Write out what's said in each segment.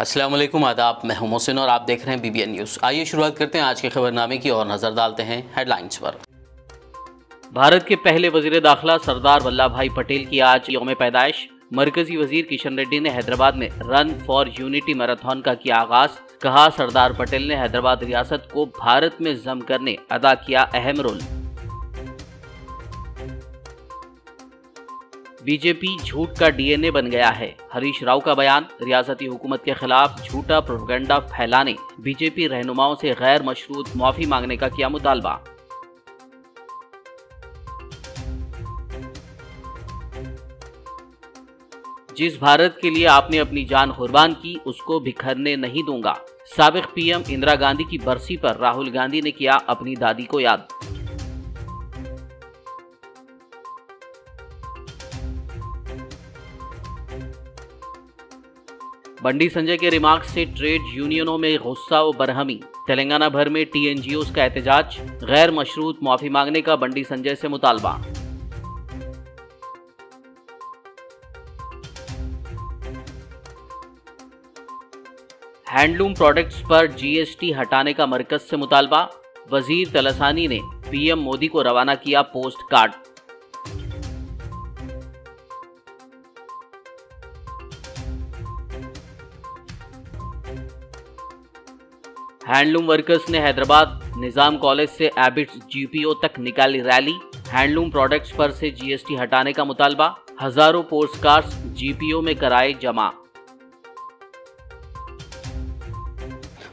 अस्सलाम वालेकुम, आदाब। मैं हूं मोहसिन और आप देख रहे हैं BBN न्यूज़। आइए शुरुआत करते हैं आज के खबरनामे की और नज़र डालते हैं हेडलाइंस पर। भारत के पहले वजीर दाखिला सरदार वल्लभ भाई पटेल की आज यौम पैदाइश। मरकजी वजीर किशन रेड्डी ने हैदराबाद में रन फॉर यूनिटी मैराथन का किया आगाज। कहा, सरदार पटेल ने हैदराबाद रियासत को भारत में जम करने अदा किया अहम रोल। बीजेपी झूठ का DNA बन गया है। हरीश राव का बयान। रियासती हुकूमत के खिलाफ झूठा प्रोपेगेंडा फैलाने बीजेपी रहनुमाओं से गैर मशरूत माफी मांगने का किया मुतालबा। जिस भारत के लिए आपने अपनी जान कुर्बान की, उसको बिखरने नहीं दूंगा। साबिक PM इंदिरा गांधी की बरसी पर राहुल गांधी ने किया अपनी दादी को याद। बंडी संजय के रिमार्क्स से ट्रेड यूनियनों में गुस्सा व बरहमी। तेलंगाना भर में TNGOs का एहतजाज। गैर मशरूत माफी मांगने का बंडी संजय से मुतालबा। हैंडलूम प्रोडक्ट्स पर GST हटाने का मरकज से मुतालबा। वजीर तलसानी ने PM मोदी को रवाना किया पोस्ट कार्ड। हैंडलूम वर्कर्स ने हैदराबाद निजाम कॉलेज से एबिट्स GPO तक निकाली रैली। हैंडलूम प्रोडक्ट्स पर से GST हटाने का मुतालबा। हजारों पोस्ट कार्ड्स GPO में कराए जमा।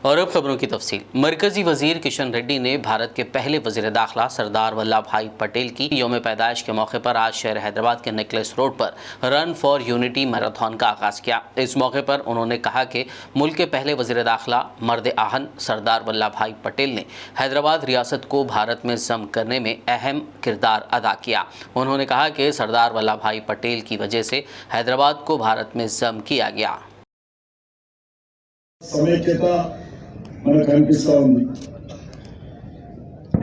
और अब खबरों की तफसील। मरकजी वजीर किशन रेड्डी ने भारत के पहले वजीर दाखिला सरदार वल्लभ भाई पटेल की यौम पैदाइश के मौके पर आज शहर हैदराबाद के नेकलेस रोड पर रन फॉर यूनिटी मैराथन का आगाज किया। इस मौके पर उन्होंने कहा कि मुल्क के पहले वजीर दाखिला मर्द आहन सरदार वल्लभ भाई पटेल ने हैदराबाद रियासत को भारत में जम करने में अहम किरदार अदा किया। उन्होंने कहा कि सरदार वल्लभ भाई पटेल की वजह से हैदराबाद को भारत में जम किया गया। మనకు కనిపిస్తూ ఉంది.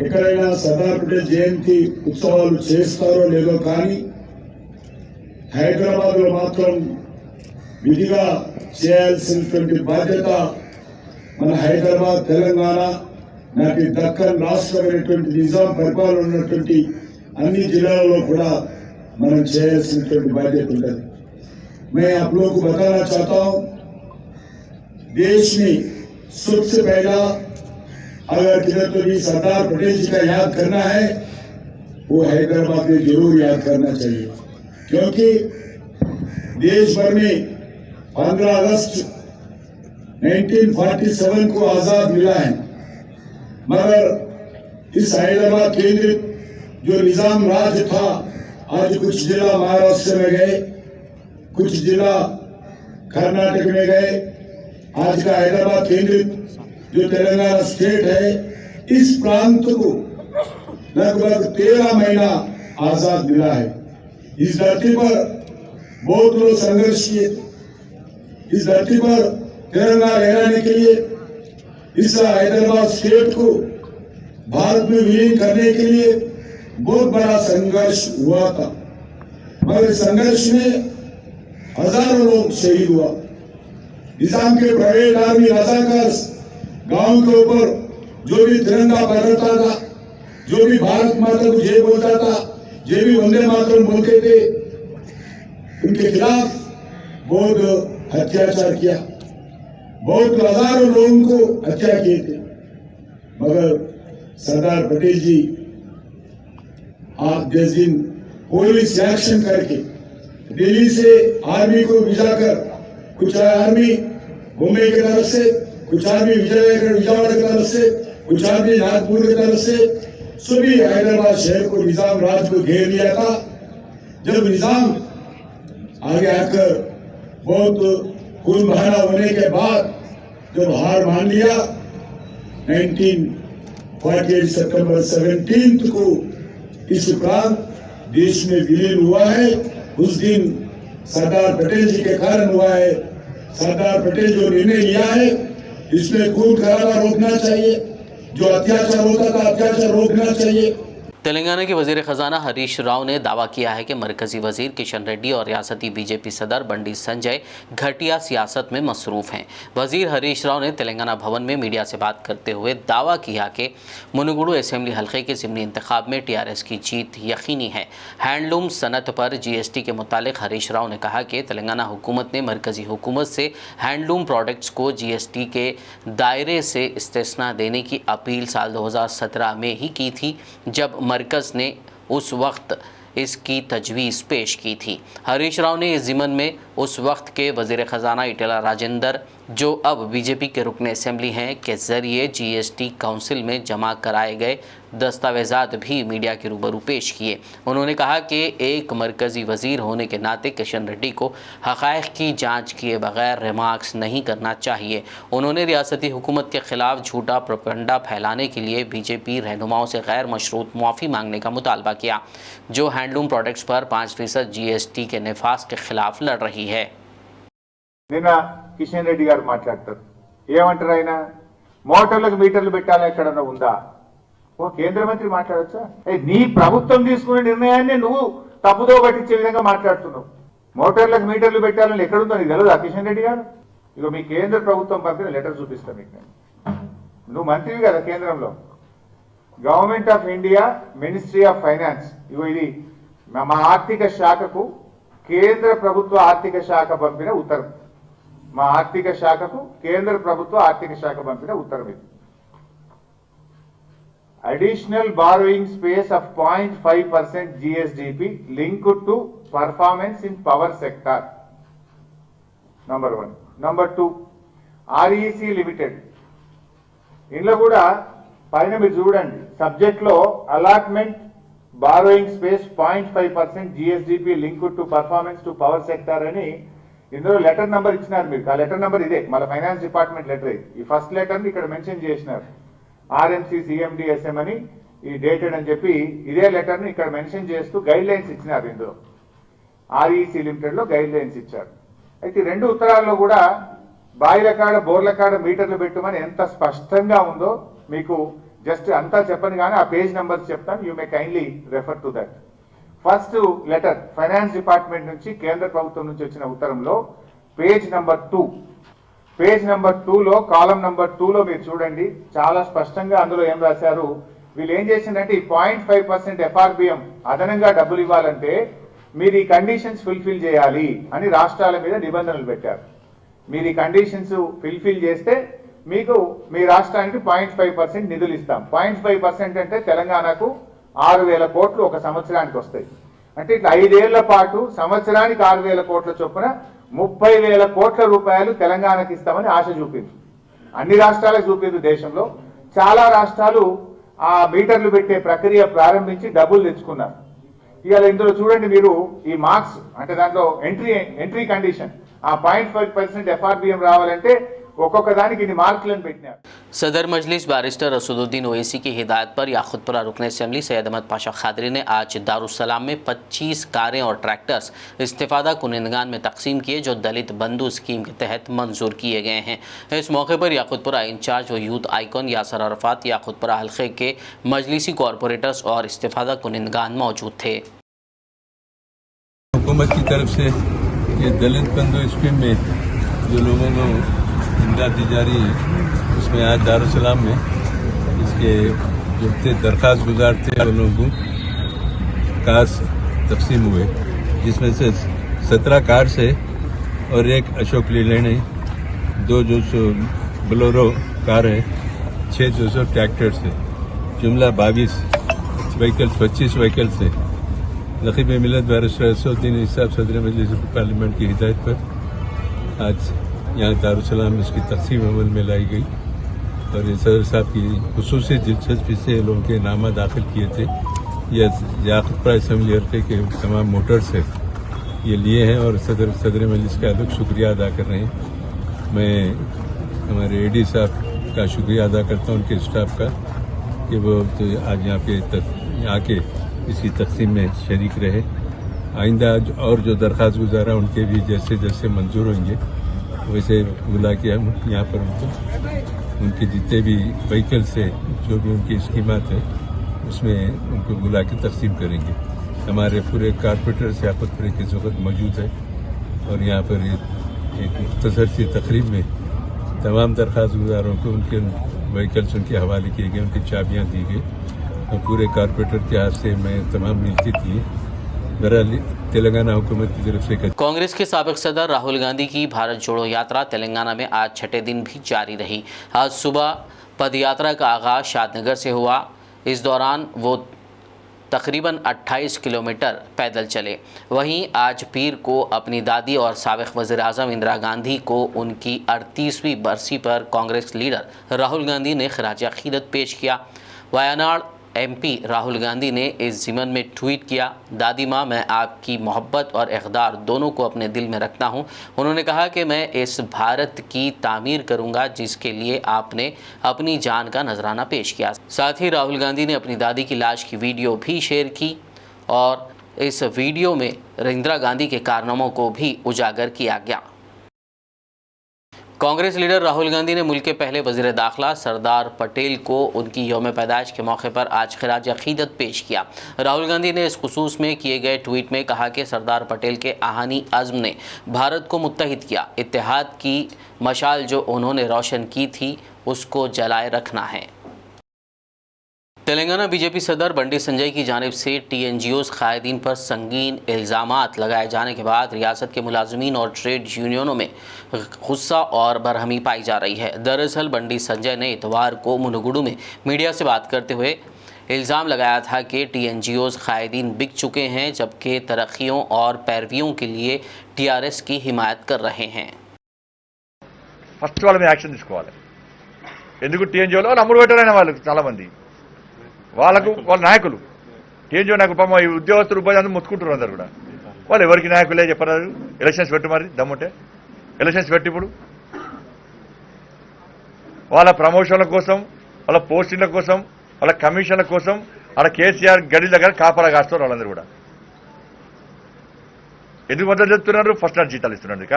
ఎక్కడైనా సర్దార్ పటేల్ జయంతి ఉత్సవాలు చేస్తారో లేదో కానీ హైదరాబాద్ లో మాత్రం విధిగా చేయాల్సినటువంటి బాధ్యత మన హైదరాబాద్ తెలంగాణ నాటి దక్కన్ రాష్ట్రమైనటువంటి నిజాం పరిపాలన ఉన్నటువంటి అన్ని జిల్లాలలో కూడా మనం చేయాల్సినటువంటి బాధ్యత ఉంటుంది. मैं आप लोगों को बताना चाहता हूं, देश में सबसे पहला अगर किधर तो भी सरदार पटेल जी का याद करना है, वो हैदराबाद में जरूर याद करना चाहिए, क्योंकि देश भर में 15 अगस्त 1947 को आजाद मिला है, मगर इस हैदराबाद केंद्रित जो निजाम राज था, आज कुछ जिला महाराष्ट्र में गए, कुछ जिला कर्नाटक में गए। आज का हैदराबाद केंद्रित जो तेलंगाना स्टेट है, इस प्रांत को लगभग 13 महीना आजाद मिला है। इस धरती पर बहुत लोग संघर्ष किए। इस धरती पर तिरंगा लहराने के लिए, इस हैदराबाद स्टेट को भारत में विलीन करने के लिए बहुत बड़ा संघर्ष हुआ था, मगर इस संघर्ष में हजारों लोग शहीद हुआ। निजाम के प्राइवेट आर्मी रजाकार गांव के ऊपर जो भी तिरंगा फहराता था, जो भी भारत माता को जय बोलता था, जो भी वंदे मातरम बोलते थे, उनके खिलाफ बहुत अत्याचार किया, बहुत हजारों लोगों को हत्या किए थे। मगर सरदार पटेल जी आप जिस दिन पुलिस एक्शन करके दिल्ली से आर्मी को भिजाकर, कुछ आर्मी मुंबई की तरफ से, कुछ आर्मी विजयवाड़ा की तरफ से, कुछ आर्मी नागपुर की तरफ से, सभी हैदराबाद शहर को निजाम राज को घेर लिया था। जब निजाम आगे आकर बहुत खून बहाना होने के बाद जब हार मान लिया, 1948 सितंबर 17 को इस उपरांत देश में विलीन हुआ है। उस दिन सरदार पटेल जी के कारण हुआ है। सरदार पटेल जो निर्णय लिया है, इसमें खून खराबा रोकना चाहिए, जो अत्याचार होता था अत्याचार रोकना चाहिए। तेलंगाना के वजीर खजाना हरीश राव ने दावा किया है कि मरकजी वजीर किशन रेड्डी और रियासती बीजेपी सदर बंडी संजय घटिया सियासत में मसरूफ़ हैं। वजीर हरीश राव ने तेलंगाना भवन में मीडिया से बात करते हुए दावा किया कि मुनुगुडु असेंबली हल्के के ज़िमनी इंतखाब में टीआरएस की जीत यकीनी है। हैंडलूम सनत पर जीएसटी के मुतालिक हरीश राव ने कहा कि तेलंगाना हुकूमत ने मरकजी हुकूमत से हैंडलूम प्रोडक्ट्स को जीएसटी के दायरे से इस्तिस्ना देने की अपील साल 2017 में ही की थी, जब मरकज़ ने उस वक्त इसकी तजवीज़ पेश की थी। हरीश राव ने इस ज़िमन में उस वक्त के वज़ीर ख़जाना ईटेला राजेंद्र, जो अब बीजेपी के रुकन असेंबली हैं, के ज़रिए जीएसटी काउंसिल में जमा कराए गए दस्तावेज़ात भी मीडिया के रूबरू पेश किए। उन्होंने कहा कि एक मरकज़ी वज़ीर होने के नाते किशन रेड्डी को हक़ाइक़ की जांच किए बगैर रिमार्क्स नहीं करना चाहिए। उन्होंने रियासती हुकूमत के ख़िलाफ़ झूठा प्रोपेगेंडा फैलाने के लिए बीजेपी रहनुमाओं से गैर मशरूत मुआफ़ी मांगने का मुतालबा किया, जो हैंडलूम प्रोडक्ट्स पर 5% जीएसटी के नफाज के ख़िलाफ़ लड़ रही है। నిన్న కిషన్ రెడ్డి గారు మాట్లాడతారు, ఏమంటారు ఆయన, మోటార్లకు మీటర్లు పెట్టాలని ఎక్కడన్నా ఉందా? ఓ కేంద్ర మంత్రి మాట్లాడొచ్చా? నీ ప్రభుత్వం తీసుకునే నిర్ణయాన్ని నువ్వు తప్పుదో పట్టించే విధంగా మాట్లాడుతున్నావు. మోటార్లకు మీటర్లు పెట్టాలని ఎక్కడుందో నీకు తెలియదా కిషన్ రెడ్డి గారు? ఇగో మీ కేంద్ర ప్రభుత్వం పంపిన లెటర్ చూపిస్తా మీకు. నువ్వు మంత్రివి కదా కేంద్రంలో. Government of India ministry of finance, ఇగో ఇది మా ఆర్థిక శాఖకు కేంద్ర ప్రభుత్వ ఆర్థిక శాఖ పంపిన ఉత్తరం. మా ఆర్థిక శాఖకు కేంద్ర ప్రభుత్వ ఆర్థిక శాఖ పంపిన ఉత్తరం ఇది. Additional borrowing space of 0.5% GSDP linked to performance in power sector. Number 1. Number 2, REC limited. ఇందులో కూడా పైన మీరు చూడండి, సబ్జెక్ట్ లో allotment borrowing space 0.5% GSDP linked to performance to power sector అని ఇందులో లెటర్ నంబర్ ఇచ్చినారు మీరు. ఆ లెటర్ నంబర్ ఇదే, మళ్ళీ ఫైనాన్స్ డిపార్ట్మెంట్ లెటర్ ఇది. ఈ ఫస్ట్ లెటర్ ని ఇక్కడ మెన్షన్ చేసినారు, RMC CMDSM అని ఈ డేటెడ్ అని చెప్పి ఇదే లెటర్ ని ఇక్కడ మెన్షన్ చేస్తూ గైడ్ లైన్స్ ఇచ్చినారు. ఇందులో REC లిమిటెడ్ లో గైడ్ లైన్స్ ఇచ్చారు. అయితే ఈ రెండు ఉత్తరాల్లో కూడా బాయిల కాడ బోర్ల కాడ మీటర్లు పెట్టమని ఎంత స్పష్టంగా ఉందో మీకు జస్ట్ అంతా చెప్పను కానీ ఆ పేజ్ నంబర్స్ చెప్తాను. You may kindly refer to that. First letter finance department నుంచి కేంద్ర ప్రభుత్వం నుంచి వచ్చిన ఉత్తరంలో పేజ్ నంబర్ 2లో కాలం నంబర్ 2లో మీరు చూడండి, చాలా స్పష్టంగా అందులో ఏం రాశారు. వీళ్ళు ఏం చేసిందంటే ఈ 0.5% FRBM అదనంగా డబ్బులు ఇవ్వాలంటే మీరు ఈ కండిషన్స్ ఫుల్ఫిల్ చేయాలి అని రాష్ట్రాల మీద నిబంధనలు పెట్టారు. మీరు ఈ కండిషన్స్ ఫుల్ఫిల్ చేస్తే మీకు మీ రాష్ట్రానికి 0.5% నిధులు ఇస్తాం. 0.5% అంటే తెలంగాణకు 6,000 కోట్లు ఒక సంవత్సరానికి వస్తాయి. అంటే ఇట్లా 5 ఏళ్ల పాటు సంవత్సరానికి 6,000 కోట్ల చొప్పున 30,000 కోట్ల రూపాయలు తెలంగాణకి ఇస్తామని ఆశ చూపింది. అన్ని రాష్ట్రాలకు చూపింది. దేశంలో చాలా రాష్ట్రాలు ఆ మీటర్లు పెట్టే ప్రక్రియ ప్రారంభించి డబ్బులు తెచ్చుకున్నారు. ఇవాళ ఇందులో చూడండి మీరు ఈ మార్క్స్, అంటే దాంట్లో ఎంట్రీ కండిషన్ ఆ 0.5% FRBM రావాలంటే ఒక్కొక్క దానికి ఇన్ని మార్కులను పెట్టినారు. सदर मजलिस बैरिस्टर रसूलुद्दीन ओवैसी की हिदायत पर याकुतपुरा रुकन असेंबली सैयद अहमद पाशा खादरी ने आज दारुस्सलाम में 25 कारें और ट्रैक्टर्स इस्तिफादा कुनिंदगान में तकसीम किए, जो दलित बंधु स्कीम के तहत मंजूर किए गए हैं। इस मौके पर याकुतपुरा इंचार्ज व यूथ आइकॉन यासर अरफात, याकुतपुरा हल्के के मजलिसी कॉरपोरेटर्स और इस्तिफादा कुनिंदगान मौजूद थे। हुकूमत की तरफ से ये दलित बंधु स्कीम में जो लोगों को इमदाद दी जा रही है, उसमें आज दारुसलाम में इसके जो थे दरख्वास्त गुजार थे उन लोगों को कार्स तकसीम हुए, जिसमें से 17 कार्स है और एक अशोक लीलैंड है, 2 बोलेरो कार है, 6 ट्रैक्टर्स है, जुमला 22 व्हीकल्स 25 व्हीकल्स है। नकीब मिलत बैरिस्टर रसूलुद्दीन साहब सदर मजलिस पार्लियामेंट की हिदायत पर आज यहाँ दारुसलाम इसकी तकसीम अमल में लाई गई और ये सदर साहब की खुसूसी दिलचस्पी से लोगों के नामा दाखिल किए थे। यह याकुतपुरा असेंबली हल्के के तमाम मोटर्स है ये लिए हैं और सदर मजलिस का अलग शुक्रिया अदा कर रहे हैं। मैं हमारे AD साहब का शुक्रिया अदा करता हूँ, उनके स्टाफ का, कि वो तो आज यहाँ के इसकी तकसीम में शरीक रहे। आइंदा और जो दरख्वास्त गुजारा उनके भी जैसे जैसे मंजूर होंगे वैसे बुला के हम यहाँ पर उनको उनके जितने भी व्हीकल से जो भी उनकी स्कीमात है उसमें उनको बुला के तकसीम करेंगे। हमारे पूरे कारपोरेटर्स यहाँ पर पूरे किस वक्त मौजूद है और यहाँ पर एक मुख्तसर सी तकरीब में तमाम दरख्वास्त गुजारों को उनके व्हीकल्स उनके हवाले किए गए, उनकी चाबियाँ दी गई और पूरे कारपोरेटर के हाथ से मैं तमाम मिलती थी। बहरहाल तेलंगाना हुकूमत की तरफ से कांग्रेस के साबिक सदर राहुल गांधी की भारत जोड़ो यात्रा तेलंगाना में आज छठे दिन भी जारी रही। आज सुबह पदयात्रा का आगाज शादनगर से हुआ। इस दौरान वो तकरीबन 28 किलोमीटर पैदल चले। वहीं आज पीर को अपनी दादी और साबिक वज़ीर आज़म इंदिरा गांधी को उनकी 38वीं बरसी पर कांग्रेस लीडर राहुल गांधी ने खराज अक़ीदत पेश किया। वायनाड MP राहुल गांधी ने इस ज़िमन में ट्वीट किया, दादी माँ, मैं आपकी मोहब्बत और इक़दार दोनों को अपने दिल में रखता हूँ। उन्होंने कहा कि मैं इस भारत की तामीर करूँगा जिसके लिए आपने अपनी जान का नजराना पेश किया। साथ ही राहुल गांधी ने अपनी दादी की लाश की वीडियो भी शेयर की और इस वीडियो में इंदिरा गांधी के कारनामों को भी उजागर किया गया। कांग्रेस लीडर राहुल गांधी ने मुल्क के पहले वज़ीर दाखिला सरदार पटेल को उनकी यौम पैदाइश के मौके पर आज खराज अक़ीदत पेश किया। राहुल गांधी ने इस खुसूस में किए गए ट्वीट में कहा कि सरदार पटेल के आहानी अज़्म ने भारत को मुत्तहिद किया। इत्तेहाद की मशाल जो उन्होंने रोशन की थी उसको जलाए रखना है। तेलंगाना बीजेपी सदर बंडी संजय की जानिब से TNGOs कायदीन पर संगीन इल्ज़ामात लगाए जाने के बाद रियासत के मुलाजमीन और ट्रेड यूनियनों में गुस्सा और बरहमी पाई जा रही है। दरअसल बंडी संजय ने इतवार को मुनुगुडु में मीडिया से बात करते हुए इल्ज़ाम लगाया था कि TNGOs कायदीन बिक चुके हैं जबकि तरक्कियों और पैरवियों के लिए TRS की हिमायत कर रहे हैं। ఫస్ట్ వాళ్ళ మీద యాక్షన్ తీసుకోవాలి। ఎందుకు TNGOలో వాళ్ళు అమ్ముడు పెట్టారని వాళ్ళు చాలా మంది వాళ్ళకు వాళ్ళ నాయకులు TNGO నాయకులు పాపం ఈ ఉద్యోగస్తులు ఉపాధి ముత్తుకుంటారు అందరు కూడా। వాళ్ళు ఎవరికి నాయకులే చెప్పరాదు, ఎలక్షన్స్ పెట్టు, మరి దమ్ముంటే ఎలక్షన్స్ పెట్టి ఇప్పుడు వాళ్ళ ప్రమోషన్ల కోసం, వాళ్ళ పోస్టింగ్ల కోసం, వాళ్ళ కమిషన్ల కోసం వాళ్ళ కేసీఆర్ గడి దగ్గర కాపలా కాస్తారు వాళ్ళందరూ కూడా। ఎందుకు మద్దతు చెప్తున్నారు? ఫస్ట్ నాడు జీతాలు ఇస్తున్నందుక,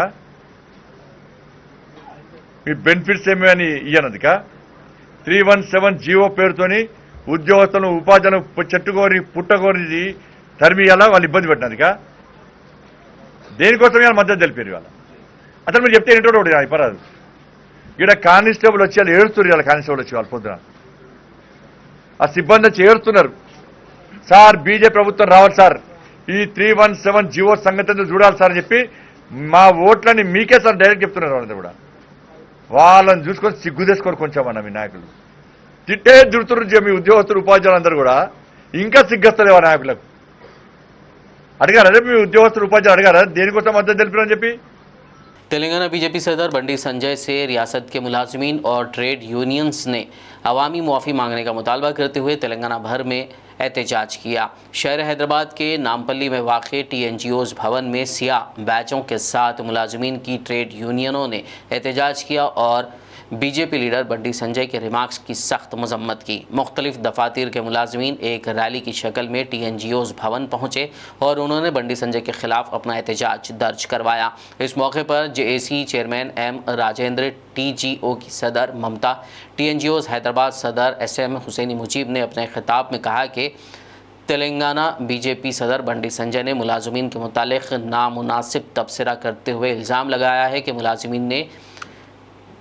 మీ బెనిఫిట్స్ ఏమి అని ఇయ్యనందుక, 317 జీవో పేరుతోని ఉద్యోగస్తులను ఉపాధ్యాయులను చెట్టుకోరి పుట్టకోరి తరిమియాలా వాళ్ళు ఇబ్బంది పెట్టినందుక, దేనికోసం ఇవాళ మద్దతు తెలిపారు ఇవాళ? అతను మీరు చెప్తే ఏంటో ఒకటి అయిపోరాదు। ఇక్కడ కానిస్టేబుల్ వచ్చి వాళ్ళు ఏడుస్తున్నారు, ఇవాళ కానిస్టేబుల్ వచ్చి వాళ్ళు పొద్దున ఆ సిబ్బంది వచ్చి ఏడుస్తున్నారు, సార్ బీజేపీ ప్రభుత్వం రావాలి సార్, ఈ 317 జీవో సంగతి చూడాలి సార్ అని చెప్పి మా ఓట్లని మీకే సార్ డైరెక్ట్ చెప్తున్నారు వాళ్ళంతా కూడా। వాళ్ళని చూసుకొని సిగ్గు తెచ్చుకొని కొంచెం అన్న మీ నాయకులు తిట్టే దుడుతున్నారు మీ ఉద్యోగస్తులు ఉపాధ్యాయులందరూ కూడా, ఇంకా సిగ్గొస్తలేవు ఆ నాయకులకు। అడిగారా మీ ఉద్యోగస్తులు ఉపాధ్యాయులు అడిగారా దేనికోసం మద్దతు తెలిపారని చెప్పి? तेलंगाना बीजेपी सदर बंडी संजय से रियासत के मुलाजमीन और ट्रेड यूनियंस ने अवामी मुआफ़ी मांगने का मुतालबा करते हुए तेलंगाना भर में एहतजाज किया। शहर हैदराबाद के नामपल्ली में वाक़े TNGOs भवन में सियाह बैचों के साथ मुलाजमीन की ट्रेड यूनियनों ने एहतजाज किया और बीजेपी लीडर बंडी संजय के रिमार्क्स की सख्त मजम्मत की। मुख्तलिफ दफातर के मुलाजमीन एक रैली की शक्ल में TNGOs भवन पहुँचे और उन्होंने बंडी संजय के खिलाफ अपना एहतजाज दर्ज करवाया। इस मौके पर JAC chairman M Rajendra, TGO की सदर ममता, TNGOs हैदराबाद सदर SM हुसैनी मुजीब ने अपने खिताब में कहा कि तेलंगाना बीजेपी सदर बंडी संजय ने मुलाजमीन के मुतालिक नामुनासिब तबसरा करते हुए इल्ज़ाम लगाया है कि मुलाजमीन ने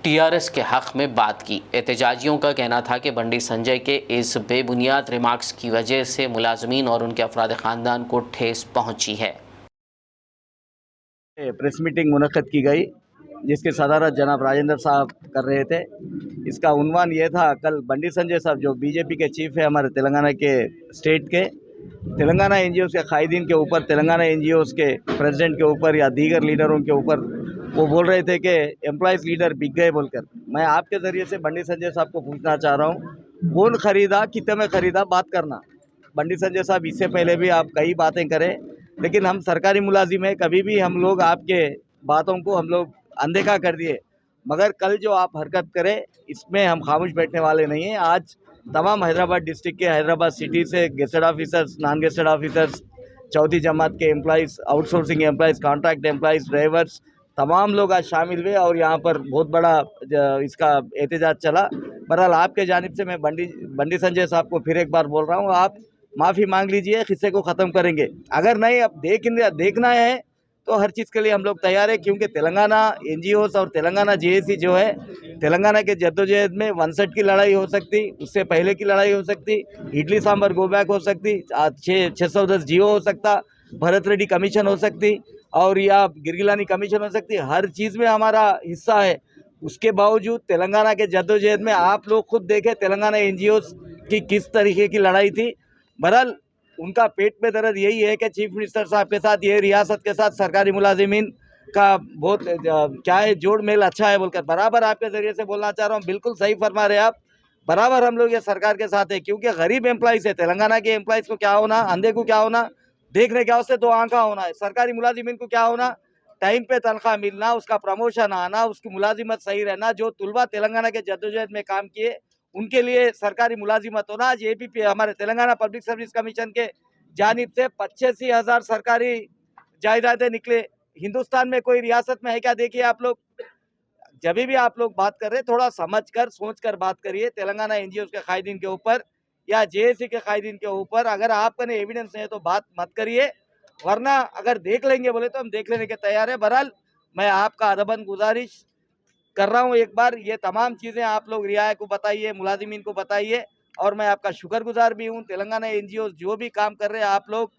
TRS के हक़ में बात की। एहतजाजियों का कहना था कि बंडी संजय के इस बेबुनियाद रिमार्क्स की वजह से मुलाजमीन और उनके अफराद ख़ानदान को ठेस पहुँची है। प्रेस मीटिंग मुनक़्क़द की गई जिसकी सदारत जनाब राजेंद्र साहब कर रहे थे। इसका उन्वान ये था, कल बंडी संजय साहब जो बीजेपी के चीफ है हमारे तेलंगाना के स्टेट के, तेलंगाना NGOs के कायदीन के ऊपर, तेलंगाना NGOs के प्रेसिडेंट के ऊपर या दीगर लीडरों के ऊपर वो बोल रहे थे कि एम्प्लॉयज़ लीडर बिक गए बोलकर। मैं आपके ज़रिए से बंडी संजय साहब को पूछना चाह रहा हूँ, कौन ख़रीदा, कितने में ख़रीदा, बात करना। बंडी संजय साहब इससे पहले भी आप कई बातें करें, लेकिन हम सरकारी मुलाजिम हैं, कभी भी हम लोग आपके बातों को हम लोग अनदेखा कर दिए, मगर कल जो आप हरकत करें इसमें हम खामोश बैठने वाले नहीं हैं। आज तमाम हैदराबाद डिस्ट्रिक्ट के, हैदराबाद सिटी से gazetted officers, non gazetted officers, चौथी जमात के employees, outsourcing employees, contract employees, drivers, तमाम लोग आज शामिल हुए और यहाँ पर बहुत बड़ा इसका एहतजाज चला बहरहाल आपके जानिब से मैं बंडी संजय साहब को फिर एक बार बोल रहा हूँ, आप माफ़ी मांग लीजिए, किस्से को ख़त्म करेंगे। अगर नहीं अब देखना है तो हर चीज़ के लिए हम लोग तैयार है, क्योंकि तेलंगाना NGOs और तेलंगाना JAC जो है, तेलंगाना के जद्दोजहद में 61 की लड़ाई हो सकती, उससे पहले की लड़ाई हो सकती, इडली सांबर गो बैक हो सकती, 610 GO हो सकता, भरत रेड्डी कमीशन हो सकती, और या गिरगिलानी कमीशन हो सकती। हर चीज़ में हमारा हिस्सा है। उसके बावजूद तेलंगाना के जद्दोजहद में आप लोग खुद देखें तेलंगाना NGOs की किस तरीके की लड़ाई थी। बहरहाल उनका पेट में दर्द यही है कि चीफ मिनिस्टर साहब के साथ, ये रियासत के साथ सरकारी मुलाजिमीन का बहुत क्या है जोड़ मेल अच्छा है बोलकर बराबर आपके ज़रिए से बोलना चाह रहा हूँ। बिल्कुल सही फरमा रहे आप, बराबर हम लोग ये सरकार के साथ है, क्योंकि गरीब एम्प्लॉइज़ है। तेलंगाना के एम्प्लॉइज़ को क्या होना, अंधे को क्या होना, देखने क्या उससे 2 आंखा होना है। सरकारी मुलाजिमीन को क्या होना, टाइम पे तनख्वाह मिलना, उसका प्रमोशन आना, उसकी मुलाजिमत सही रहना। जो तुलबा तेलंगाना के जद्दोजहद में काम किए उनके लिए सरकारी मुलाजिमत होना। आज APP हमारे तेलंगाना पब्लिक सर्विस कमीशन के जानिब से 85,000 सरकारी जायदादें निकले। हिंदुस्तान में कोई रियासत में है क्या? देखिए आप लोग, जब भी आप लोग बात कर रहे हैं थोड़ा समझ कर सोच कर बात करिए। तेलंगाना NGOs के कायदीन के ऊपर या JAC के कायदीन के ऊपर अगर आपका एविडेंस नहीं है तो बात मत करिए, वरना अगर देख लेंगे बोले तो हम देख लेने के तैयार है। बहरहाल मैं आपका अदबन गुजारिश कर रहा हूँ, एक बार ये तमाम चीज़ें आप लोग रियाया को बताइए, मुलाजिमीन को बताइए, और मैं आपका शुक्रगुजार भी हूँ। तेलंगाना NGOs जो भी काम कर रहे हैं, आप लोग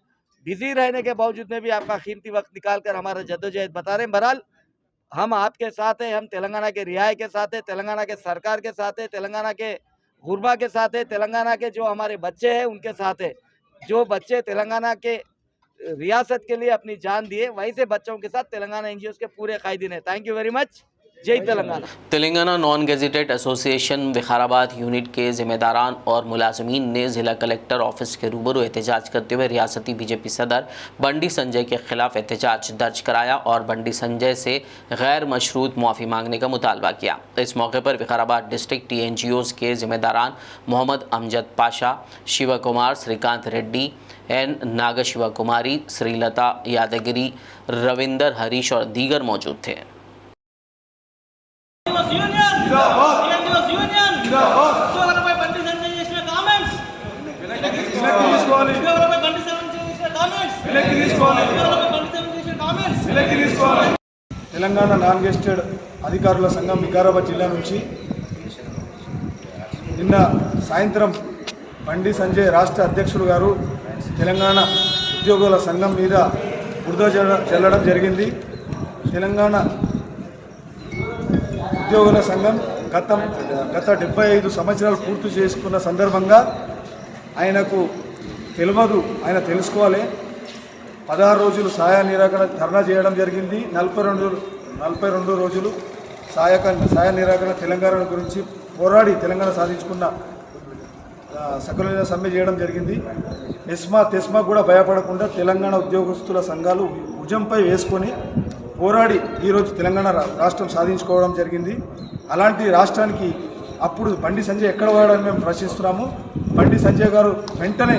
बिजी रहने के बावजूद में भी आपका कीमती वक्त निकाल कर हमारा जद्दोजहद बता रहे हैं। बहरहाल हम आपके साथ हैं, हम तेलंगाना के रियाया के साथ हैं, तेलंगाना के सरकार के साथ हैं, तेलंगाना के गुरबा के साथ है, तेलंगाना के जो हमारे बच्चे हैं उनके साथ है। जो बच्चे तेलंगाना के रियासत के लिए अपनी जान दिए, वहीं से बच्चों के साथ तेलंगाना NGOs के पूरे कायदीन है। Thank you very much. जय Telangana. Telangana non gazetted association Vikarabad unit के जिम्मेदारान और मुलाजमीन ने जिला कलेक्टर ऑफिस के रूबरू एहतजाज करते हुए रियासती BJP सदर बंडी संजय के खिलाफ एहतजाज दर्ज कराया और बंडी संजय से गैर मशरूत मुआफ़ी मांगने का मुतालबा किया। इस मौके पर विकाराबाद डिस्ट्रिक्ट TNGOs के जिम्मेदारान मोहम्मद अमजद पाशा, शिवा कुमार, श्रीकांत रेड्डी, N नागा शिवा कुमारी, श्रीलता यादगिरी, रविंदर हरीश और दीगर मौजूद थे। తెలంగాణ నాన్ గెస్టెడ్ అధికారుల సంఘం వికారాబాద్ జిల్లా నుంచి నిన్న సాయంత్రం బండి సంజయ్ రాష్ట్ర అధ్యక్షుడు గారు తెలంగాణ ఉద్యోగుల సంఘం మీద బురద జల్లడం జరిగింది. తెలంగాణ ఉద్యోగుల సంఘం గత 75 సంవత్సరాలు పూర్తి చేసుకున్న సందర్భంగా ఆయనకు తెలియదు, ఆయన తెలుసుకోవాలి. 16 రోజులు సాయ నిరాకరణ ధర్నా చేయడం జరిగింది. 42 రోజులు సాయ నిరాకరణ తెలంగాణ గురించి పోరాడి తెలంగాణ సాధించుకున్న సకలైన సమ్మె చేయడం జరిగింది. తెస్మా కూడా భయపడకుండా తెలంగాణ ఉద్యోగస్తుల సంఘాలు భుజంపై వేసుకొని పోరాడి ఈరోజు తెలంగాణ రాష్ట్రం సాధించుకోవడం జరిగింది. అలాంటి రాష్ట్రానికి అప్పుడు బండి సంజయ్ ఎక్కడ వాడని మేము ప్రశ్నిస్తున్నాము. బండి సంజయ్ గారు వెంటనే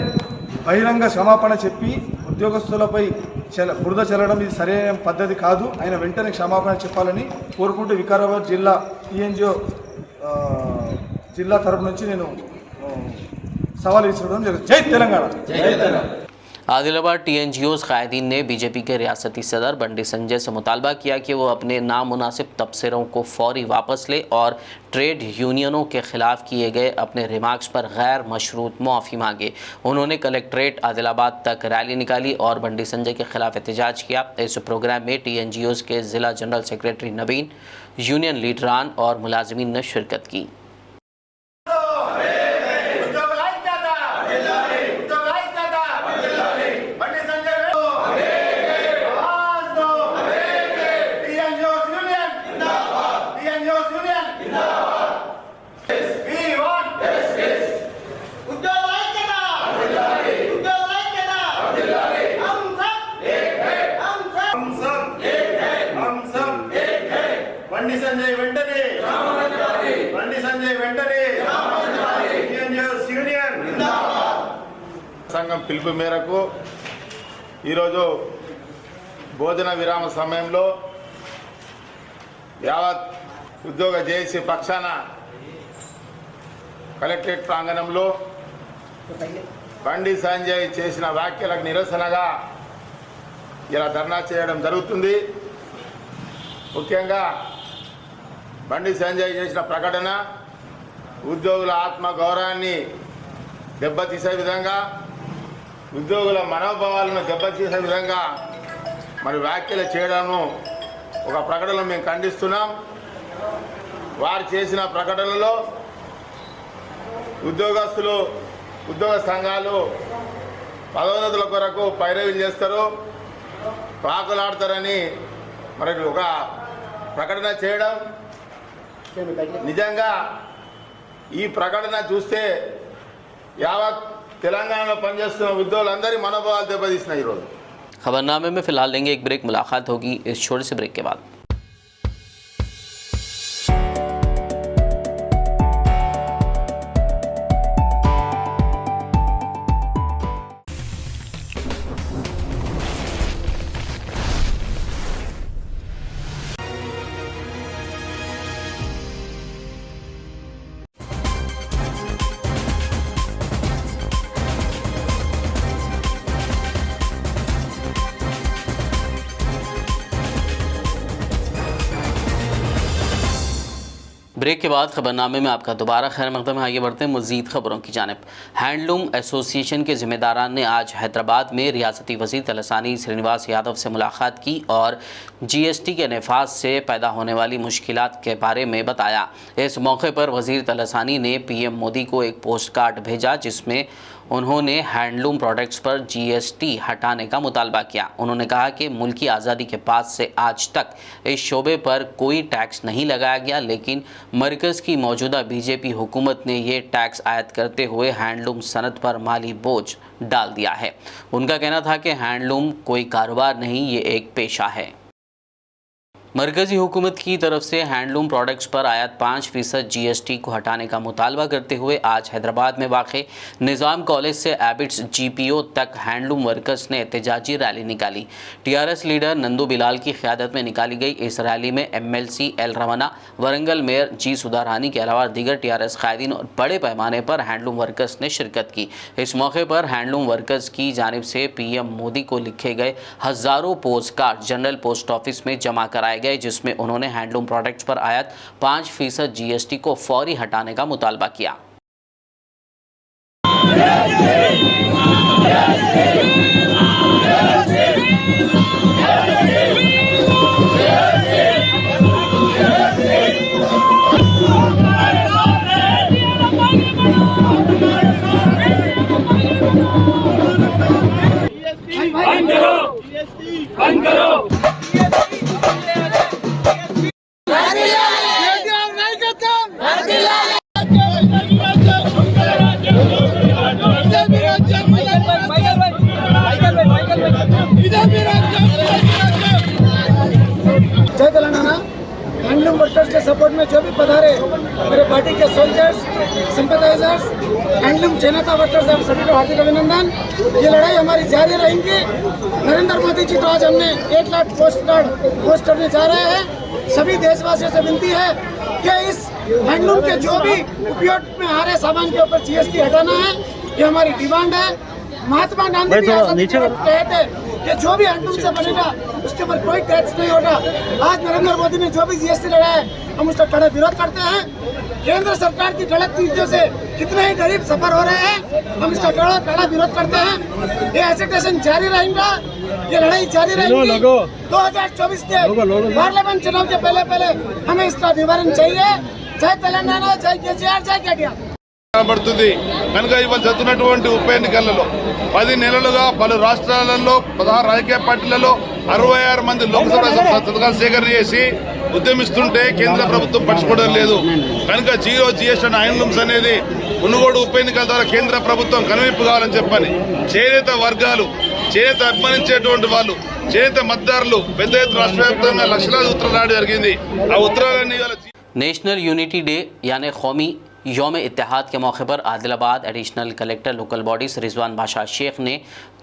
బహిరంగ క్షమాపణ చెప్పి ఉద్యోగస్తులపై బురద చల్లడం ఇది సరైన పద్ధతి కాదు. ఆయన వెంటనే క్షమాపణ చెప్పాలని కోరుకుంటూ వికారాబాద్ జిల్లా TNGO జిల్లా తరపు నుంచి నేను సవాల్ విసరడం జరుగుతుంది. జై తెలంగాణ. आदिलाबाद TNGOs कायदीन ने BJP के रियासती सदर बंडी संजय से मुतालबा किया कि वो अपने नामुनासिब तबसरों को फौरी वापस ले और ट्रेड यूनियनों के खिलाफ किए गए अपने रिमार्क्स पर गैर मशरूत मुआफ़ी मांगे। उन्होंने कलेक्ट्रेट आदिलाबाद तक रैली निकाली और बंडी संजय के खिलाफ एहतजाज किया। इस प्रोग्राम में TNGOs के ज़िला जनरल सेक्रेटरी नवीन, यूनियन लीडरान और मुलाजमीन ने शिरकत की। బండి సంజయ్ వెంటనే సంఘం పిలుపు మేరకు ఈరోజు భోజన విరామ సమయంలో యావత్ ఉద్యోగ జేఏసీ పక్షాన కలెక్టరేట్ ప్రాంగణంలో బండి సంజయ్ చేసిన వ్యాఖ్యలకు నిరసనగా ఇలా ధర్నా చేయడం జరుగుతుంది. ముఖ్యంగా బండి సంజయ్ చేసిన ప్రకటన ఉద్యోగుల ఆత్మగౌరవాన్ని దెబ్బతీసే విధంగా, ఉద్యోగుల మనోభావాలను దెబ్బతీసే విధంగా మరి వ్యాఖ్యలు చేయడము ఒక ప్రకటనలో మేము ఖండిస్తున్నాం. వారు చేసిన ప్రకటనలో ఉద్యోగస్తులు, ఉద్యోగ సంఘాలు పదోన్నతుల కొరకు పైరవీలు చేస్తారు, పాకులాడతారని మరి ఒక ప్రకటన చేయడం నిజంగా ఈ ప్రకటన చూస్తే యావత్ తెలంగాణలో పనిచేస్తున్న ఉద్యోగులందరి మనోభావాలు దెబ్బతీసినాయి ఈరోజు. खबरनामे में फिलहाल लेंगे एक ब्रेक, मुलाकात होगी इस छोटे से ब्रेक के बाद। ब्रेक के बाद खबरनामे में आपका दोबारा खैर मकदम है। आगे बढ़ते हैं मज़ीद खबरों की जानिब। हैंडलूम एसोसिएशन के ज़िम्मेदारान ने आज हैदराबाद में रियासती वज़ीर तलसानी श्रीनिवास यादव से मुलाकात की और GST के नफाज से पैदा होने वाली मुश्किलात के बारे में बताया। इस मौके पर वज़ीर तलसानी ने PM मोदी को एक पोस्ट कार्ड भेजा जिसमें उन्होंने हैंडलूम प्रोडक्ट्स पर GST हटाने का मुतालबा किया। उन्होंने कहा कि मुल्क की आज़ादी के बाद से आज तक इस शोबे पर कोई टैक्स नहीं लगाया गया, लेकिन मरकज़ की मौजूदा BJP हुकूमत ने ये टैक्स आयद करते हुए हैंडलूम सनत पर माली बोझ डाल दिया है। उनका कहना था कि हैंडलूम कोई कारोबार नहीं, ये एक पेशा है। मरकज़ी हुकूमत की तरफ से हैंडलूम प्रोडक्ट्स पर आयत 5% GST को हटाने का मुतालबा करते हुए आज हैदराबाद में वाक़े निज़ाम कॉलेज से एबिट्स GPO तक हैंडलूम वर्कर्स ने एहतजाजी रैली निकाली। TRS लीडर नंदू बिलाल की क़यादत में निकाली गई इस रैली में MLC L Ramana, Warangal mayor G Sudharani के अलावा दीगर TRS कायदीन और बड़े पैमाने पर हैंडलूम वर्कर्स ने शिरकत की। इस मौके पर हैंडलूम वर्कर्स की जानिब से PM मोदी को लिखे गए हज़ारों post card general post office में जमा कराए गए, जिसमें उन्होंने हैंडलूम प्रोडक्ट्स पर आयत 5% GST को फौरी हटाने का मुतालबा किया। बंद करो। जय तेलंगाना। हैंडलूम वर्कर्स के सपोर्ट में जो भी पधारे मेरे पार्टी के सोल्जर्स, सिंपथाइजर्स, हैंडलूम चेनेता वर्कर्स, हम सभी को हार्दिक अभिनंदन। ये लड़ाई हमारी जारी रहेंगी। नरेंद्र मोदी जी तो आज हमने 1 लाख पोस्ट करने जा रहे हैं। सभी देशवासियों से विनती है कि इस हैंडलूम के जो भी उपयोग में आ रहे सामान के ऊपर GST हटाना है, ये हमारी डिमांड है। महात्मा गांधी भी कहे थे कि जो भी हैंडलूम से बनेगा उसके ऊपर कोई टैक्स नहीं होगा। आज नरेंद्र मोदी ने जो भी GST लगाया है हम उसका कड़ा विरोध करते हैं। केंद्र सरकार की गलत नीतियों से कितने ही गरीब सफर हो रहे हैं, हम इसका कड़ा विरोध करते हैं। ये एजिटेशन जारी रहेगा, ये लड़ाई जारी रहेगी। 2024 के पार्लियामेंट चुनाव के पहले हमें इसका निवारण चाहिए। जय तेलंगाना, जय केसीआर, जय केटीआर। కనబడుతుంది కనుక ఇవాళ జరుగుతున్నటువంటి ఉప ఎన్నికలలో 10 నెలలుగా పలు రాష్ట్రాలలో 16 రాజకీయ పార్టీలలో 66 మంది లోక్సభ సంతకాలు సేకరణ చేసి ఉద్యమిస్తుంటే కేంద్ర ప్రభుత్వం పట్టించుకోవడం లేదు. కనుక జీరో GST హ్యాండ్లూమ్స్ అనేది మునుగోడు ఉప ఎన్నికల ద్వారా కేంద్ర ప్రభుత్వం కనువిప్పు కావాలని చెప్పని చేనేత వర్గాలు, చేనేత అభిమానించేటువంటి వాళ్ళు, చేనేత మద్దతుదారులు పెద్ద ఎత్తున రాష్ట్ర వ్యాప్తంగా లక్షలాది ఉత్తరాలు రావడం జరిగింది. ఆ ఉత్తరాలన్నీ नेशनल यूनिटी डे यानी कौमी यौम इत्तेहाद के मौके पर Adilabad additional collector local bodies Rizwan बादशाह शेख ने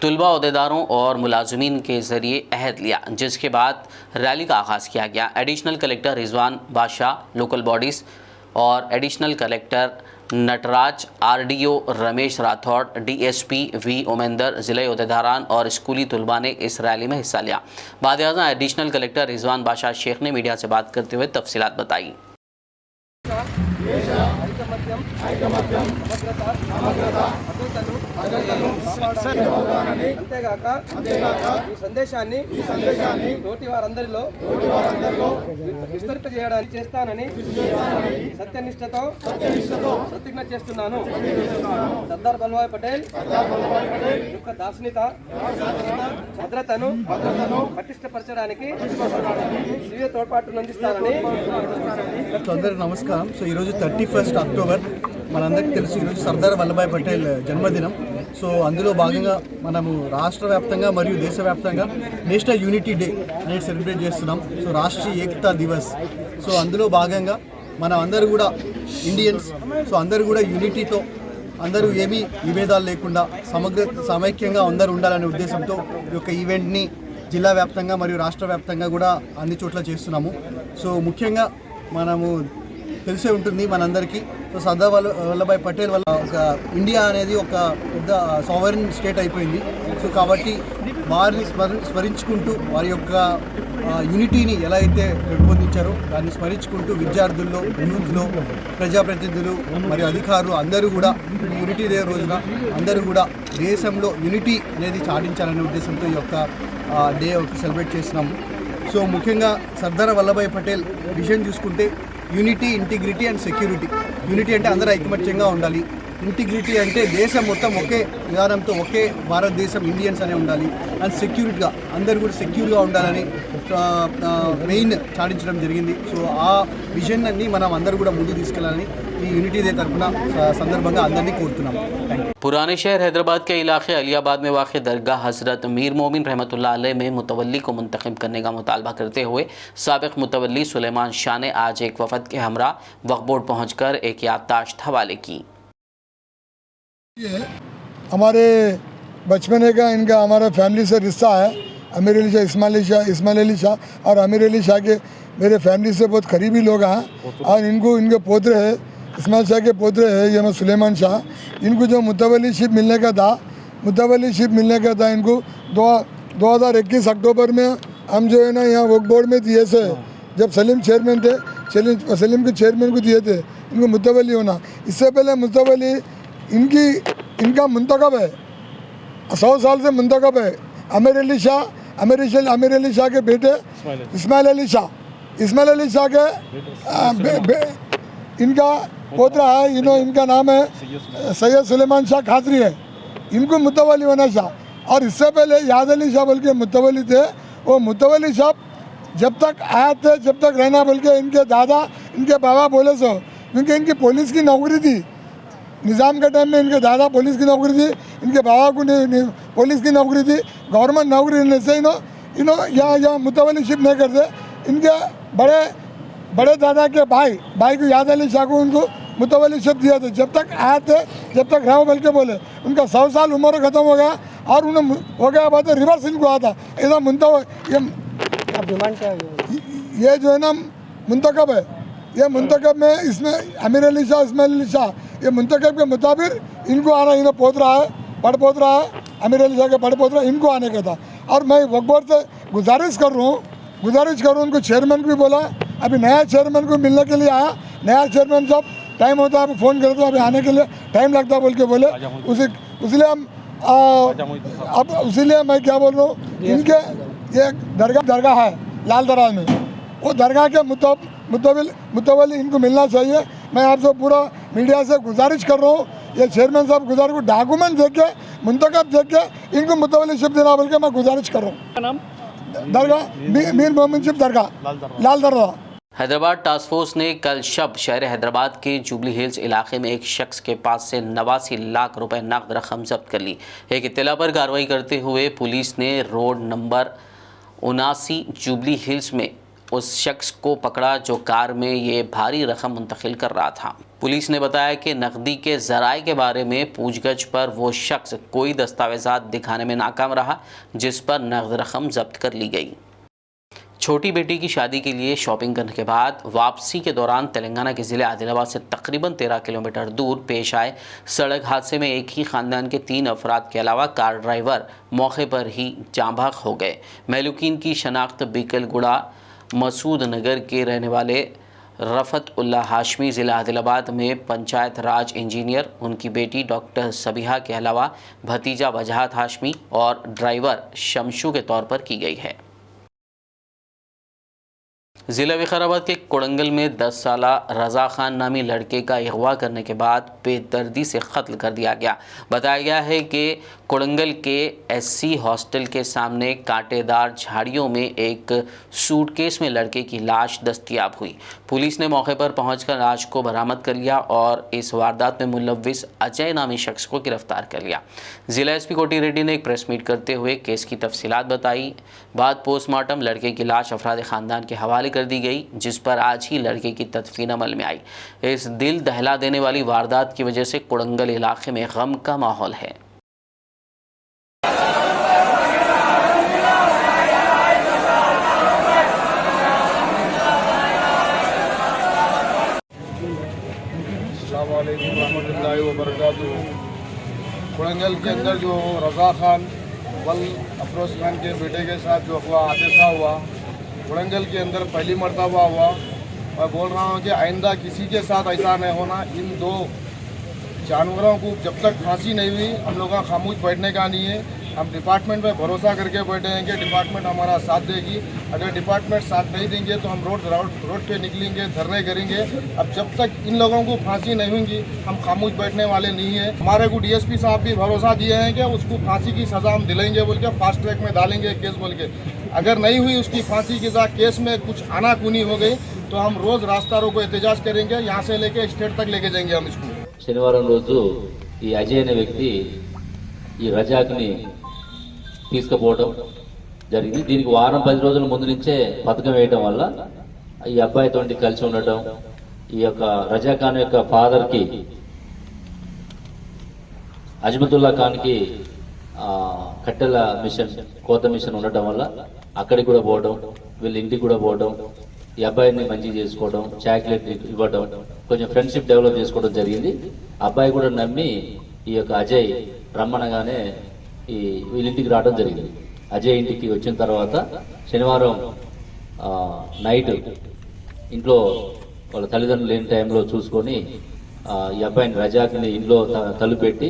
तलबा अहदेदारों और मुलाजमीन के ज़रिए अहद लिया, जिसके बाद रैली का आगाज़ किया गया। Additional collector Rizwan Badshah local bodies और additional collector Nataraj, RDO Ramesh Rathod, DSP V Umender, जिले उहदेदारान और स्कूली तलबा ने इस रैली में हिस्सा लिया। बाद-ए-आज़म एडिशनल कलेक्टर रिजवान बादशाह शेख ने मीडिया से बात करते हुए तफसीलात बताई। అంతేగాక ఈ సందేశాన్ని తోటి వారందరిలో విస్తరింపజేయడానికి చేస్తానని సత్యనిష్టతో ప్రతిజ్ఞ చేస్తున్నాను. సర్దార్ వల్లభాయ్ పటేల్ యొక్క దార్శనిక భద్రతను పటిష్టపరచడానికి స్వీయ తోడ్పాటును అందిస్తానని. అందరికీ నమస్కారం. సో ఈరోజు 31 అక్టోబర్ మనందరికీ తెలుసు, ఈరోజు సర్దార్ వల్లభాయ్ పటేల్ జన్మదినం. సో అందులో భాగంగా మనము రాష్ట్ర వ్యాప్తంగా మరియు దేశవ్యాప్తంగా నేషనల్ యూనిటీ డే అనేది సెలబ్రేట్ చేస్తున్నాం. సో రాష్ట్రీయ ఏకతా దివస్. సో అందులో భాగంగా మనం అందరూ కూడా ఇండియన్స్, సో అందరూ కూడా యూనిటీతో, అందరూ ఏమీ విభేదాలు లేకుండా సమైక్యంగా అందరూ ఉండాలనే ఉద్దేశంతో ఈ యొక్క ఈవెంట్ని జిల్లా వ్యాప్తంగా మరియు రాష్ట్ర వ్యాప్తంగా కూడా అన్ని చోట్ల చేస్తున్నాము. సో ముఖ్యంగా మనము తెలిసే ఉంటుంది మనందరికీ, సో సర్దార్ వల్లభాయ్ పటేల్ వల్ల ఒక ఇండియా అనేది ఒక పెద్ద సావరెన్ స్టేట్ అయిపోయింది. సో కాబట్టి వారిని స్మరించుకుంటూ వారి యొక్క యూనిటీని ఎలా అయితే పెంపొందించారో దాన్ని స్మరించుకుంటూ విద్యార్థుల్లో, యూత్లో, ప్రజాప్రతినిధులు మరియు అధికారులు అందరూ కూడా యూనిటీ డే రోజున అందరూ కూడా దేశంలో యూనిటీ అనేది చాటించాలనే ఉద్దేశంతో ఈ యొక్క డే సెలబ్రేట్ చేస్తున్నాము. సో ముఖ్యంగా సర్దార్ వల్లభాయ్ పటేల్ విజన్ చూసుకుంటే unity, integrity and security. Unity అంటే అందరూ ఐకమత్యంగా ఉండాలి. ఇంటిగ్రిటీ అంటే దేశం మొత్తం ఒకే విధానంతో ఒకే భారతదేశం, ఇండియన్స్ అనే ఉండాలి. అండ్ సెక్యూరిటీగా అందరూ కూడా సెక్యూర్గా ఉండాలని మెయిన్ చాటించడం జరిగింది. సో ఆ విజన్ అన్ని మనం అందరూ కూడా ముందుకు తీసుకెళ్లాలని ఈ యూనిటీ డే తరఫున సందర్భంగా అందరినీ కోరుతున్నాము. पुराने शहर हैदराबाद के इलाके अलियाबाद में वाक़ दरगाह हज़रत मीर मोमिन रहमतुल्लाह अलैह में मुतवल्ली को मुंतखब करने का मुतालबा करते हुए साबिक़ मुतवल्ली सुलेमान शाह ने आज एक वफ़द के हमरा वक्फ बोर्ड पहुँचकर एक याददाश्त हवाले की। हमारे बचपने का इनका हमारा फैमिली से रिश्ता है। अमीर अली शाह, इस्माइल अली शाह और अमीर अली शाह के मेरे फैमिली से बहुत करीबी लोग हैं। और इनके पोतरे हैं, इस्माइल शाह के पोतरे हैं ये सुलेमान शाह। इनको जो मुतवल्लीशिप मिलने का था इनको 2021 अक्टूबर में हम जो है ना यहाँ वक्फ बोर्ड में दिए से, जब सलीम चेयरमैन थे, सलीम के चेयरमैन को दिए थे इनको मुतवल्ली होना। इससे पहले मुतवल्ली इनका मुंतखब है, 100 साल से मुंतखब है। अमीर अली शाह के बेटे इस्माइल अली शाह के इनका पोतरा है, इनका नाम है सैयद सुलेमान शाह खादरी है। इनको मुतवल्ली होना शाह। और इससे पहले याद अली शाह बोल के मुतवल्ली थे। वो मुतवल्ली साहब जब तक आए थे, जब तक रहना बोल के इनके दादा, इनके बाबा बोले सो, क्योंकि इनकी पुलिस की नौकरी थी। निज़ाम के टाइम में इनके दादा पुलिस की नौकरी थी, इनके बाबा को पुलिस की नौकरी थी। गवर्नमेंट नौकरी रहने से यहाँ मुतवल्लीशिप नहीं करते। इनके बड़े दादा के भाई को याद अली शाह को उनको मुतवल्लीशिप दिया था। जब तक आए थे, जब तक रहो बल के बोले, उनका 100 साल उम्र खत्म हो गया और उन्हें हो गया बात रिवर्स इनको आता ऐसा ये जो है ना मुंतखब है। ये मुंतखब में इसमें अमीर अली शाह, इस्माइल अली शाह, ये मुंतखब के मुताबिक इनको आना, इन्हें पोतरा है, बड़पोतरा है, अमीर अली शाह के बड़पोतरा, इनको आने का था। और मैं वक्फ बोर्ड से गुजारिश कर रहा हूँ उनको चेयरमैन को भी बोला, अभी नया चेयरमैन को मिलने के लिए आया। नया चेयरमैन साहब टाइम होता है, अभी फ़ोन करे तो अभी आने के लिए टाइम लगता है बोल के बोले। इसीलिए मैं क्या बोल रहा हूँ, इनके ये दरगाह है लाल दराज में, वो दरगाह के मुतवल्ली इनको मिलना चाहिए। मैं आपसे पूरा मीडिया से गुजारिश कर रहा हूँ, ये चेयरमैन साहब गुजारिश को डॉक्यूमेंट देख के, मुंतखब देख के इनको मुतवल्लीशिप देना बोल के मैं गुजारिश कर रहा हूँ। दरगाह मीर मोमिन शिप दरगाह लाल दरगाह। हैदराबाद टास्क फोर्स ने कल शब शहर हैदराबाद के जुबली हिल्स इलाके में एक शख्स के पास से 89 लाख रुपए नकद रकम जब्त कर ली। एक इत्तला पर कार्रवाई करते हुए पुलिस ने रोड नंबर 79 जुबली हिल्स में उस शख्स को पकड़ा जो कार में ये भारी रकम मुंतकिल कर रहा था। पुलिस ने बताया कि नकदी के ज़राए के बारे में पूछगछ पर वो शख्स कोई दस्तावेज़ात दिखाने में नाकाम रहा, जिस पर नकद रकम जब्त कर ली गई। छोटी बेटी की शादी के लिए शॉपिंग करने के बाद वापसी के दौरान तेलंगाना के ज़िले आदिलाबाद से तकरीबन 13 किलोमीटर दूर पेश आए सड़क हादसे में एक ही खानदान के 3 अफराद के अलावा कार ड्राइवर मौके पर ही जाँ भाग हो गए। महलूकीन की शनाख्त बीकलगुड़ा मसूद नगर के रहने वाले रफ़त उल्ला हाशमी ज़िला आदिलाबाद में पंचायत राज इंजीनियर, उनकी बेटी डॉक्टर सबिहा के अलावा भतीजा वजाहत हाशमी और ड्राइवर शमशू के तौर पर की गई है। ज़िला विकाराबाद के कोड़ंगल में 10 साला रज़ा खान नामी लड़के का अगवा करने के बाद बेदर्दी से कत्ल कर दिया गया। बताया गया है कि कोड़ंगल के एससी हॉस्टल के सामने कांटेदार झाड़ियों में एक सूटकेस में लड़के की लाश दस्तयाब हुई। पुलिस ने मौके पर पहुंचकर लाश को बरामद कर लिया और इस वारदात में मुलव्विस अजय नामी शख्स को गिरफ्तार कर लिया। ज़िला एसपी कोटी रेड्डी ने एक प्रेस मीट करते हुए केस की तफसीलात बताई। बाद पोस्टमार्टम लड़के की लाश अफराद ख़ानदान के हवाले कर दी गई, जिस पर आज ही लड़के की तदफीन अमल में आई। इस दिल दहला देने वाली वारदात की वजह से कोड़ंगल इलाके में गम का माहौल है। कोड़ंगल के अंदर जो रज़ा खान वल अफरोज खान के बेटे के साथ जो हुआ हादसा हुआ, कोड़ंगल के अंदर पहली मरतबा हुआ। मैं बोल रहा हूँ कि आइंदा किसी के साथ ऐसा नहीं होना। इन 2 जानवरों को जब तक फांसी नहीं हुई हम लोगों का खामोश बैठने का नहीं है। हम डिपार्टमेंट पे भरोसा करके बैठे हैं कि डिपार्टमेंट हमारा साथ देगी। अगर डिपार्टमेंट साथ नहीं देंगे तो हम रोड पे निकलेंगे, धरने करेंगे। अब जब तक इन लोगों को फांसी नहीं होगी हम खामोश बैठने वाले नहीं हैं। हमारे को डीएसपी साहब भी भरोसा दिए हैं कि उसको फांसी की सज़ा हम दिलाएंगे बोल के, फास्ट ट्रैक में डालेंगे केस बोल के। अगर नहीं हुई उसकी फांसी की सज़ा, केस में कुछ आनाकुनी हो गई तो हम रोज़ रास्ता रोको एहतजाज करेंगे। यहाँ से लेके स्टेट तक लेके जाएंगे हम इसको। శనివారం రోజు ఈ అజయ్ అనే వ్యక్తి ఈ రజాక్ని తీసుకుపోవడం జరిగింది. దీనికి వారం 10 రోజుల ముందు నుంచే పథకం వేయడం వల్ల ఈ అబ్బాయితో కలిసి ఉండటం, ఈ యొక్క రజా ఖాన్ యొక్క ఫాదర్కి అజ్మతుల్లా ఖాన్కి కట్టెల మిషన్, కోత మిషన్ ఉండటం వల్ల అక్కడికి కూడా పోవడం, వీళ్ళ ఇంటికి కూడా పోవడం, ఈ అబ్బాయిని మంచి చేసుకోవడం, చాక్లెట్ ఇవ్వడం, కొంచెం ఫ్రెండ్షిప్ డెవలప్ చేసుకోవడం జరిగింది. అబ్బాయి కూడా నమ్మి ఈ యొక్క అజయ్ రమ్మనగానే వీళ్ళింటికి రావడం జరిగింది. అజయ్ ఇంటికి వచ్చిన తర్వాత శనివారం నైట్ ఇంట్లో వాళ్ళ తల్లిదండ్రులు లేని టైంలో చూసుకొని ఈ అబ్బాయిని రజాక్ని ఇంట్లో తలుపెట్టి,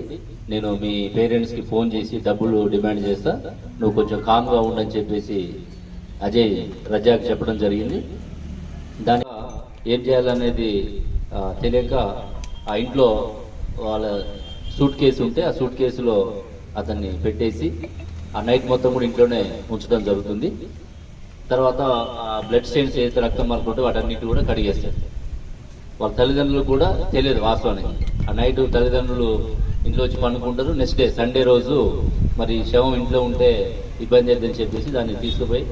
నేను మీ పేరెంట్స్కి ఫోన్ చేసి డబ్బులు డిమాండ్ చేస్తా, నువ్వు కొంచెం కామ్గా ఉండని చెప్పేసి అజయ్ రజాక్ చెప్పడం జరిగింది. దాని ఏం చేయాలనేది తెలియక ఆ ఇంట్లో వాళ్ళ సూట్ కేసు ఉంటే ఆ సూట్ కేసులో అతన్ని పెట్టేసి ఆ నైట్ మొత్తం కూడా ఇంట్లోనే ఉంచడం జరుగుతుంది. తర్వాత ఆ బ్లడ్ స్టెయిన్స్ ఏదైతే రక్తం మార్పుంటే వాటన్నిటి కూడా కడిగేస్తారు. వాళ్ళ తల్లిదండ్రులు కూడా తెలియదు వాస్తవానికి. ఆ నైట్ తల్లిదండ్రులు ఇంట్లో వచ్చి పండుకుంటారు. నెక్స్ట్ డే సండే రోజు మరి శవం ఇంట్లో ఉంటే ఇబ్బంది అవుతుందని చెప్పేసి దాన్ని తీసుకుపోయి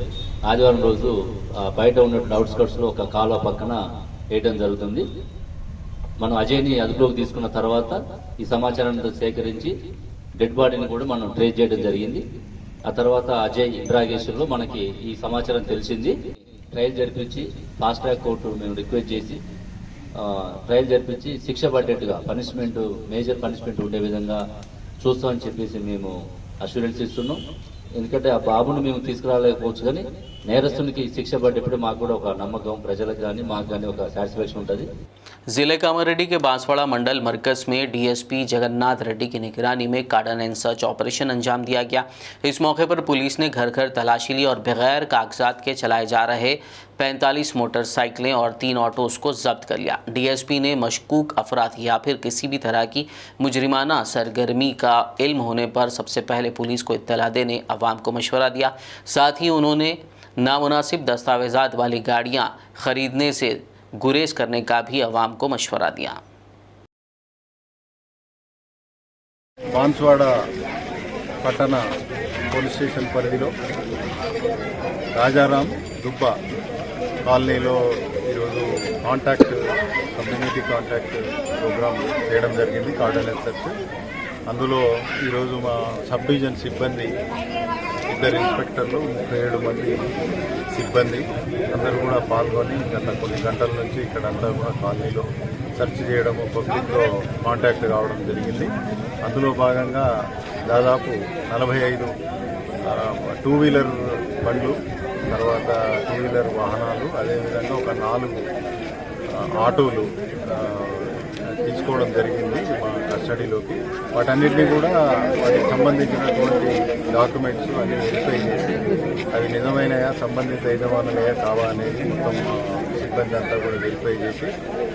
ఆదివారం రోజు బయట ఉన్నటువంటి అవుట్స్కట్స్లో ఒక కాలువ పక్కన వేయడం జరుగుతుంది. మనం అజయ్ని అదుపులోకి తీసుకున్న తర్వాత ఈ సమాచారాన్ని సేకరించి డెడ్ బాడీని కూడా మనం ట్రేస్ చేయడం జరిగింది. ఆ తర్వాత అజయ్ ఇంట్రాగేషన్లో మనకి ఈ సమాచారం తెలిసింది. ట్రయల్ జరిపించి ఫాస్ట్ ట్రాక్ కోర్టు మేము రిక్వెస్ట్ చేసి ట్రయల్ జరిపించి శిక్ష పడ్డట్టుగా పనిష్మెంట్, మేజర్ పనిష్మెంట్ ఉండే విధంగా చూస్తామని చెప్పేసి మేము అష్యూరెన్స్ ఇస్తున్నాం. ఎందుకంటే ఆ బాబుని మేము తీసుకురాలేకపోవచ్చు, కానీ నేరస్తునికి శిక్ష పడ్డప్పుడు మాకు కూడా ఒక నమ్మకం, ప్రజలకు కానీ మాకు కానీ ఒక సాటిస్ఫैक्शन ఉంటుంది. जिले कामारेड्डी के बांसवाड़ा मंडल मरकज में डीएसपी जगन्नाथ रेड्डी की निगरानी में कार्डन एंड सर्च ऑपरेशन अंजाम दिया गया। इस मौके पर पुलिस ने घर घर तलाशी ली और बगैर कागजात के चलाए जा रहे 45 मोटरसाइकिलें और 3 ऑटोज़ को जब्त कर लिया। डीएसपी ने मशकूक अफराद या फिर किसी भी तरह की मुजरिमाना सरगर्मी का इल्म होने पर सबसे पहले पुलिस को इत्तला देने अवाम को मशवरा दिया। साथ ही उन्होंने नामुनासिब दस्तावेजात वाली गाड़ियाँ खरीदने से गुरेज करने का भी अवाम को मशवरा दिया। బాన్స్వాడ పట్టణ పోలీస్ స్టేషన్ పరిధిలో రాజారాం దుబ్బ కాలనీలో ఈరోజు కమ్యూనిటీ కాంటాక్ట్ ప్రోగ్రామ్ చేయడం జరిగింది, కార్డన్ అండ్ సెర్చ్. అందులో ఈరోజు మా సబ్ డివిజన్ సిబ్బంది 2 ఇన్స్పెక్టర్లు 37 మంది సిబ్బంది అందరూ కూడా పాల్గొని గత కొన్ని గంటల నుంచి ఇక్కడంతా కూడా కాలనీలో సెర్చ్ చేయడం, పబ్లిక్తో కాంటాక్ట్ కావడం జరిగింది. అందులో భాగంగా దాదాపు 45 2 వీలర్ బండ్లు, తర్వాత 2 వీలర్ వాహనాలు, అదేవిధంగా ఒక 4 ఆటోలు తీసుకోవడం జరిగింది మా కస్టడీలోకి. వాటన్నిటినీ కూడా వాటికి సంబంధించినటువంటి డాక్యుమెంట్స్ అన్ని వెరిఫై చేసి అవి నిజమైనయా, సంబంధిత యజమానులయా కావా అనేది మొత్తం సిబ్బంది అంతా కూడా వెరిఫై చేసి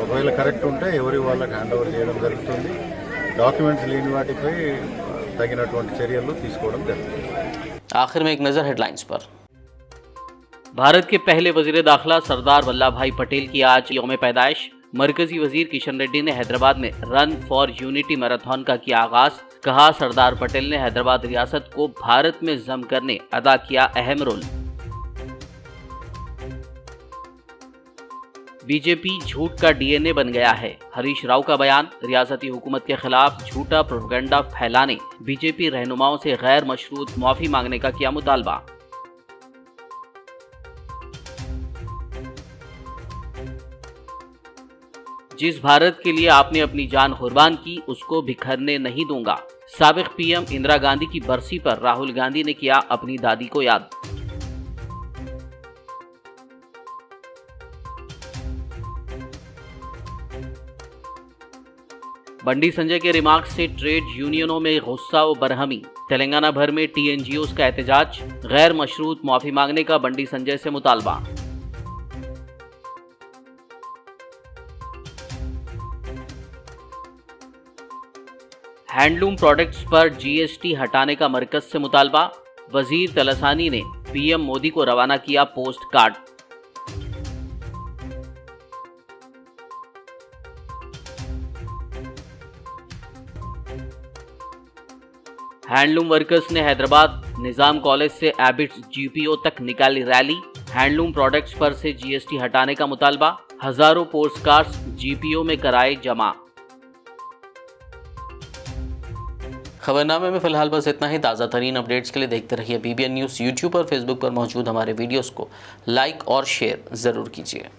ఒకవేళ కరెక్ట్ ఉంటే ఎవరి వాళ్ళకి హ్యాండ్ ఓవర్ చేయడం జరుగుతుంది. డాక్యుమెంట్స్ లేని వాటిపై తగినటువంటి చర్యలు తీసుకోవడం జరుగుతుంది. आखिर में एक नजर हेडलाइंस पर। भारत के पहले वजीर दाखिला सरदार वल्लभ भाई पटेल की आज यौम पैदाइश। मरकजी वजीर किशन रेड्डी ने हैदराबाद में रन फॉर यूनिटी मैराथन का किया आगाज। कहा, सरदार पटेल ने हैदराबाद रियासत को भारत में जम करने अदा किया अहम रोल। बीजेपी झूठ का डीएनए बन गया है, हरीश राव का बयान। रियासती हुकूमत के खिलाफ झूठा प्रोपेगेंडा फैलाने बीजेपी रहनुमाओं से गैर मशरूत माफी मांगने का किया मुतालबा। जिस भारत के लिए आपने अपनी जान कुर्बान की, उसको बिखरने नहीं दूंगा। साबिक पीएम इंदिरा गांधी की बरसी पर राहुल गांधी ने किया अपनी दादी को याद। बंडी संजय के रिमार्क्स से ट्रेड यूनियनों में गुस्सा व बरहमी। तेलंगाना भर में टीएनजीओस का एहतजाज। गैर मशरूत माफी मांगने का बंडी संजय से मुतालबा। हैंडलूम प्रोडक्ट्स पर जीएसटी हटाने का मरकज से मुतालबा। वजीर तलसानी ने पीएम मोदी को रवाना किया पोस्ट कार्ड। हैंडलूम वर्कर्स ने हैदराबाद निजाम कॉलेज से एबिट्स जीपीओ तक निकाली रैली। हैंडलूम प्रोडक्ट्स पर से जीएसटी हटाने का मुतालबा। हजारों पोस्ट कार्ड्स जीपीओ में कराए जमा। खबरनामे में फिलहाल बस इतना ही। ताज़ा तरीन अपडेट्स के लिए देखते रहिए BBN न्यूज़। यूट्यूब और फेसबुक पर मौजूद हमारे वीडियोस को लाइक और शेयर ज़रूर कीजिए।